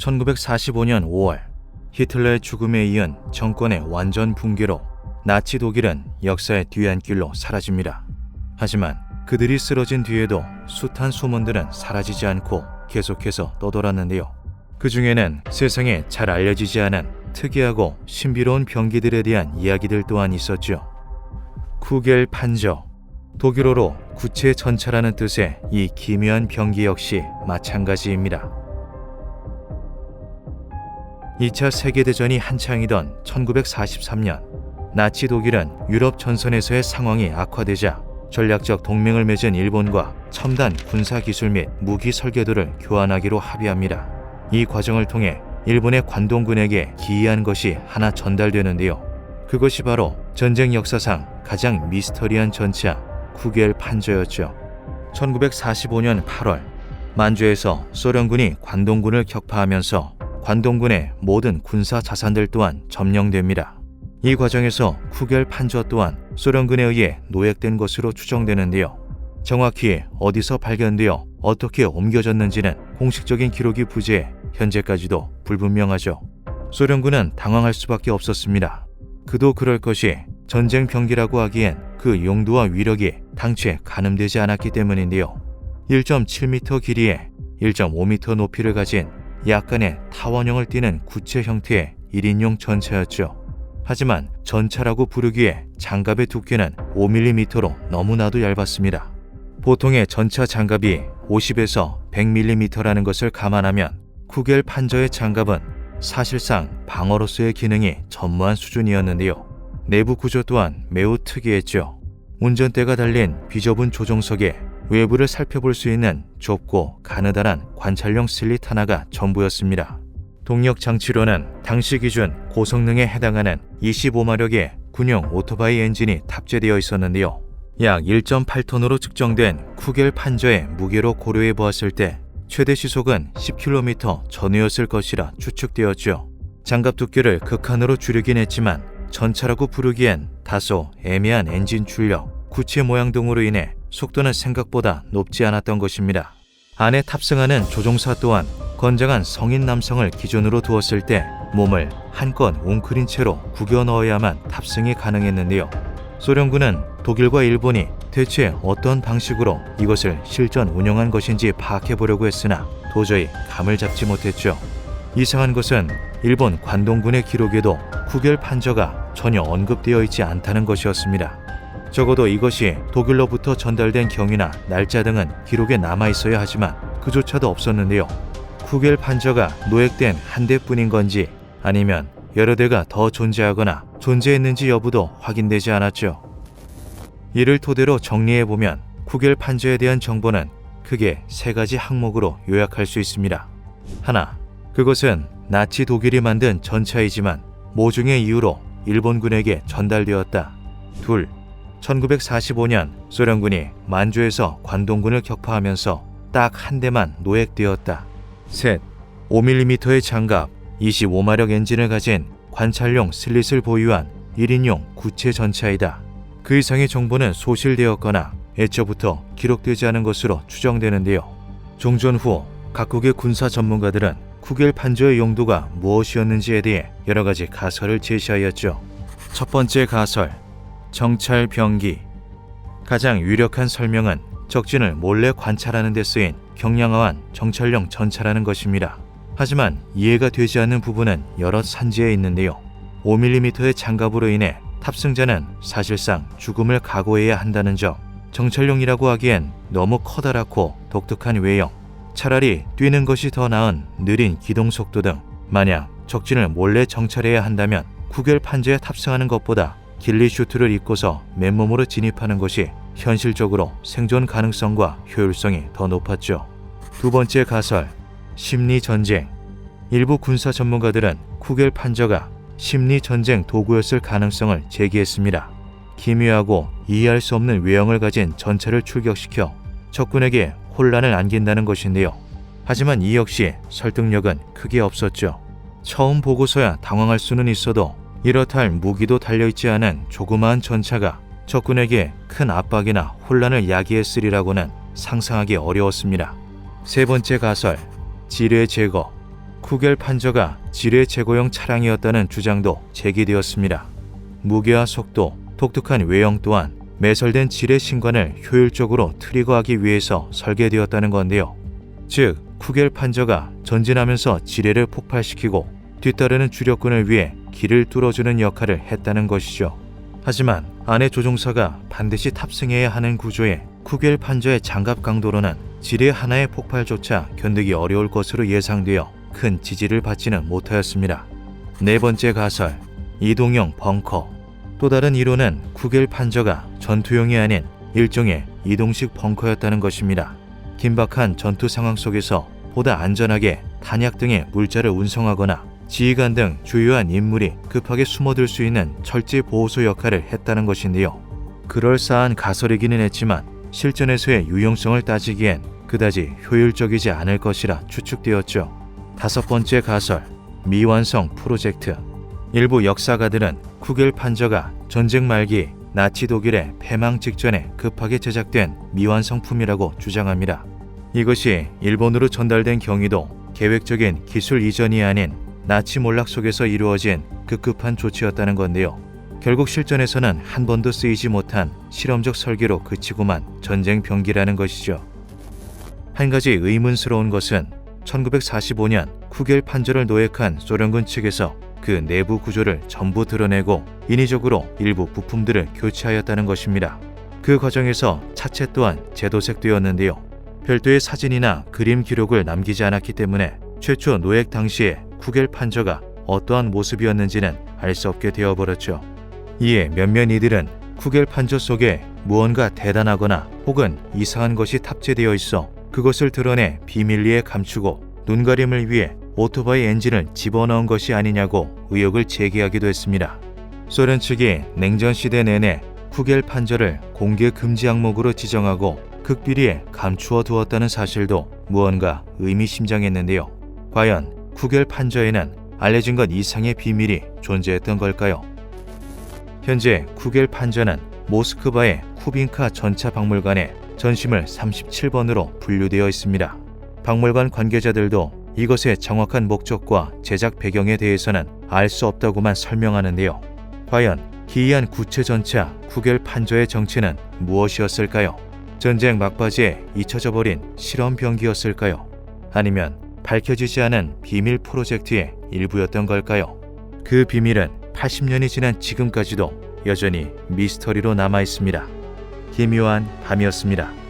1945년 5월 히틀러의 죽음에 이은 정권의 완전 붕괴로 나치 독일은 역사의 뒤안길로 사라집니다. 하지만 그들이 쓰러진 뒤에도 숱한 소문들은 사라지지 않고 계속해서 떠돌았는데요. 그 중에는 세상에 잘 알려지지 않은 특이하고 신비로운 병기들에 대한 이야기들 또한 있었죠. 쿠겔 판저, 독일어로 구체 전차라는 뜻의 이 기묘한 병기 역시 마찬가지입니다. 2차 세계대전이 한창이던 1943년, 나치 독일은 유럽 전선에서의 상황이 악화되자 전략적 동맹을 맺은 일본과 첨단 군사기술 및 무기 설계도를 교환하기로 합의합니다. 이 과정을 통해 일본의 관동군에게 기이한 것이 하나 전달되는데요. 그것이 바로 전쟁 역사상 가장 미스터리한 전차 쿠겔 판저였죠. 1945년 8월, 만주에서 소련군이 관동군을 격파하면서 관동군의 모든 군사 자산들 또한 점령됩니다. 이 과정에서 쿠겔 판저 또한 소련군에 의해 노획된 것으로 추정되는데요. 정확히 어디서 발견되어 어떻게 옮겨졌는지는 공식적인 기록이 부재해 현재까지도 불분명하죠. 소련군은 당황할 수밖에 없었습니다. 그도 그럴 것이 전쟁 병기라고 하기엔 그 용도와 위력이 당초에 가늠되지 않았기 때문인데요. 1.7m 길이에 1.5m 높이를 가진 약간의 타원형을 띠는 구체 형태의 1인용 전차였죠. 하지만 전차라고 부르기에 장갑의 두께는 5mm로 너무나도 얇았습니다. 보통의 전차 장갑이 50에서 100mm라는 것을 감안하면 쿠겔 판저의 장갑은 사실상 방어로서의 기능이 전무한 수준이었는데요. 내부 구조 또한 매우 특이했죠. 운전대가 달린 비좁은 조종석에 외부를 살펴볼 수 있는 좁고 가느다란 관찰용 슬릿 하나가 전부였습니다. 동력 장치로는 당시 기준 고성능에 해당하는 25마력의 군용 오토바이 엔진이 탑재되어 있었는데요. 약 1.8톤으로 측정된 쿠겔 판저의 무게로 고려해 보았을 때 최대 시속은 10km 전후였을 것이라 추측되었죠. 장갑 두께를 극한으로 줄이긴 했지만 전차라고 부르기엔 다소 애매한 엔진 출력, 구체 모양 등으로 인해 속도는 생각보다 높지 않았던 것입니다. 안에 탑승하는 조종사 또한 건장한 성인 남성을 기준으로 두었을 때 몸을 한껏 웅크린 채로 구겨 넣어야만 탑승이 가능했는데요. 소련군은 독일과 일본이 대체 어떤 방식으로 이것을 실전 운영한 것인지 파악해보려고 했으나 도저히 감을 잡지 못했죠. 이상한 것은 일본 관동군의 기록에도 쿠겔 판저가 전혀 언급되어 있지 않다는 것이었습니다. 적어도 이것이 독일로부터 전달된 경위나 날짜 등은 기록에 남아있어야 하지만 그조차도 없었는데요. 쿠겔 판저가 노획된 한 대뿐인 건지 아니면 여러 대가 더 존재하거나 존재했는지 여부도 확인되지 않았죠. 이를 토대로 정리해보면 쿠겔 판저에 대한 정보는 크게 세 가지 항목으로 요약할 수 있습니다. 하나, 그것은 나치 독일이 만든 전차이지만 모종의 이유로 일본군에게 전달되었다. 둘, 1945년 소련군이 만주에서 관동군을 격파하면서 딱 한 대만 노획되었다. 셋, 5mm의 장갑, 25마력 엔진을 가진 관찰용 슬릿을 보유한 1인용 구체 전차이다. 그 이상의 정보는 소실되었거나 애초부터 기록되지 않은 것으로 추정되는데요. 종전 후 각국의 군사 전문가들은 쿠겔 판저의 용도가 무엇이었는지에 대해 여러 가지 가설을 제시하였죠. 첫 번째 가설, 정찰 병기. 가장 유력한 설명은 적진을 몰래 관찰하는 데 쓰인 경량화한 정찰용 전차라는 것입니다. 하지만 이해가 되지 않는 부분은 여러 산지에 있는데요. 5mm의 장갑으로 인해 탑승자는 사실상 죽음을 각오해야 한다는 점, 정찰용이라고 하기엔 너무 커다랗고 독특한 외형, 차라리 뛰는 것이 더 나은 느린 기동 속도 등 만약 적진을 몰래 정찰해야 한다면 쿠겔 판저에 탑승하는 것보다 길리 슈트를 입고서 맨몸으로 진입하는 것이 현실적으로 생존 가능성과 효율성이 더 높았죠. 두 번째 가설, 심리전쟁. 일부 군사 전문가들은 쿠겔 판저가 심리전쟁 도구였을 가능성을 제기했습니다. 기묘하고 이해할 수 없는 외형을 가진 전차를 출격시켜 적군에게 혼란을 안긴다는 것인데요. 하지만 이 역시 설득력은 크게 없었죠. 처음 보고서야 당황할 수는 있어도 이렇다 할 무기도 달려있지 않은 조그마한 전차가 적군에게 큰 압박이나 혼란을 야기했으리라고는 상상하기 어려웠습니다. 세 번째 가설, 지뢰 제거. 쿠겔 판저가 지뢰 제거용 차량이었다는 주장도 제기되었습니다. 무게와 속도, 독특한 외형 또한 매설된 지뢰 신관을 효율적으로 트리거하기 위해서 설계되었다는 건데요. 즉, 쿠겔 판저가 전진하면서 지뢰를 폭발시키고 뒤따르는 주력군을 위해 길을 뚫어주는 역할을 했다는 것이죠. 하지만 안에 조종사가 반드시 탑승해야 하는 구조에 쿠겔 판저의 장갑 강도로는 지뢰 하나의 폭발조차 견디기 어려울 것으로 예상되어 큰 지지를 받지는 못하였습니다. 네 번째 가설, 이동형 벙커. 또 다른 이론은 쿠겔 판저가 전투용이 아닌 일종의 이동식 벙커였다는 것입니다. 긴박한 전투 상황 속에서 보다 안전하게 탄약 등의 물자를 운송하거나 지휘관 등 주요한 인물이 급하게 숨어들 수 있는 철제 보호소 역할을 했다는 것인데요. 그럴싸한 가설이기는 했지만 실전에서의 유용성을 따지기엔 그다지 효율적이지 않을 것이라 추측되었죠. 다섯 번째 가설, 미완성 프로젝트. 일부 역사가들은 쿠겔 판저가 전쟁 말기 나치 독일의 패망 직전에 급하게 제작된 미완성품이라고 주장합니다. 이것이 일본으로 전달된 경위도 계획적인 기술 이전이 아닌 나치 몰락 속에서 이루어진 급급한 조치였다는 건데요. 결국 실전에서는 한 번도 쓰이지 못한 실험적 설계로 그치고만 전쟁 병기라는 것이죠. 한 가지 의문스러운 것은 1945년 쿠겔 판저를 노획한 소련군 측에서 그 내부 구조를 전부 드러내고 인위적으로 일부 부품들을 교체하였다는 것입니다. 그 과정에서 차체 또한 재도색되었는데요. 별도의 사진이나 그림 기록을 남기지 않았기 때문에 최초 노획 당시에 쿠겔 판저가 어떠한 모습이었는지는 알 수 없게 되어버렸죠. 이에 몇몇 이들은 쿠겔 판저 속에 무언가 대단하거나 혹은 이상한 것이 탑재되어 있어 그것을 드러내 비밀리에 감추고 눈가림을 위해 오토바이 엔진을 집어넣은 것이 아니냐고 의혹을 제기하기도 했습니다. 소련 측이 냉전 시대 내내 쿠겔 판저를 공개 금지 항목으로 지정하고 극비리에 감추어 두었다는 사실도 무언가 의미심장했는데요. 과연 쿠겔 판저에는 알려진 것 이상의 비밀이 존재했던 걸까요? 현재 쿠겔 판저는 모스크바의 쿠빈카 전차 박물관에 전시물 37번으로 분류되어 있습니다. 박물관 관계자들도 이것의 정확한 목적과 제작 배경에 대해서는 알 수 없다고만 설명하는데요. 과연 기이한 구체 전차 쿠겔 판저의 정체는 무엇이었을까요? 전쟁 막바지에 잊혀져 버린 실험 병기였을까요? 아니면 밝혀지지 않은 비밀 프로젝트의 일부였던 걸까요? 그 비밀은 80년이 지난 지금까지도 여전히 미스터리로 남아 있습니다. 기묘한 밤이었습니다.